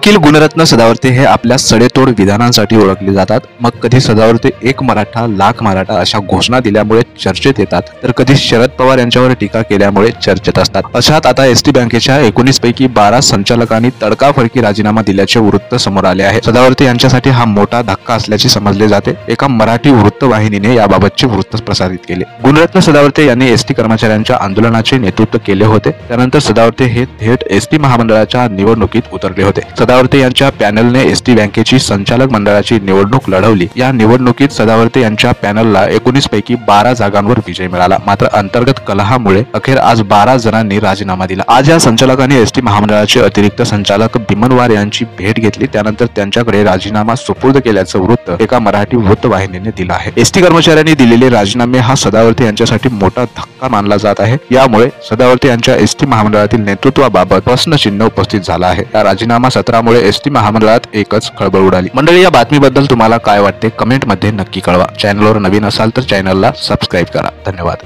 वकील गुणरत्न सदावर्ते हे आपल्या सडेतोड विधानांसाठी ओळखले जातात। मग कधी सदावर्ते एक मराठा लाख मराठा अशा घोषणा दिल्यामुळे चर्चेत येतात, तर कधी शरद पवार यांच्यावर टीका केल्यामुळे चर्चेत असतात। अशात आता एसटी बँकेच्या 19 पैकी 12 संचालकांनी तडकाफडकी राजीनामा दिल्याचे वृत्त समोर आले आहे। सदावर्ते यांच्यासाठी हा मोठा धक्का असल्याचे समजले जाते। एका मराठी वृत्तवाहिनीने याबाबतचे वृत्त प्रसारित केले। गुणरत्न सदावर्ते यांनी एसटी कर्मचाऱ्यांच्या आंदोलनाचे नेतृत्व केले होते। त्यानंतर सदावर्ते हे थेट एसटी महामंडळाच्या निवडणुकीत उतरले होते। सदावर्ते यांच्या पॅनलने एसटी बँकेची संचालक मंडळाची निवडणूक लढवली। या निवडणुकीत सदावर्ते यांच्या पॅनलला 19 पैकी 12 जागांवर विजय मिळाला। मात्र अंतर्गत कलहामुळे अखेर आज 12 जणांनी राजीनामा दिला। आज या संचालकांनी एसटी महामंडळाचे अतिरिक्त संचालक बिमनवार यांची भेट घेतली। त्यानंतर त्यांच्याकडे राजीनामा सुपूर्द केल्याचं वृत्त एका मराठी वृत्तवाहिनीने दिलं आहे। एसटी कर्मचाऱ्यांनी दिलेले राजीनामे हा सदावर्ते यांच्यासाठी मोठा धक्का मानला जात आहे। यामुळे सदावर्ते यांच्या एसटी महामंडळातील नेतृत्वाबाबत प्रश्नचिन्ह उपस्थित झाला आहे। या राजीनामा सत्रामुळे एसटी महामंडळात एकच खळबळ उडाली। मंडळी, या बातमीबद्दल तुम्हाला काय वाटते कमेंट मध्ये नक्की कळवा। चॅनलवर नवीन असाल तर चॅनलला सबस्क्राइब करा। धन्यवाद।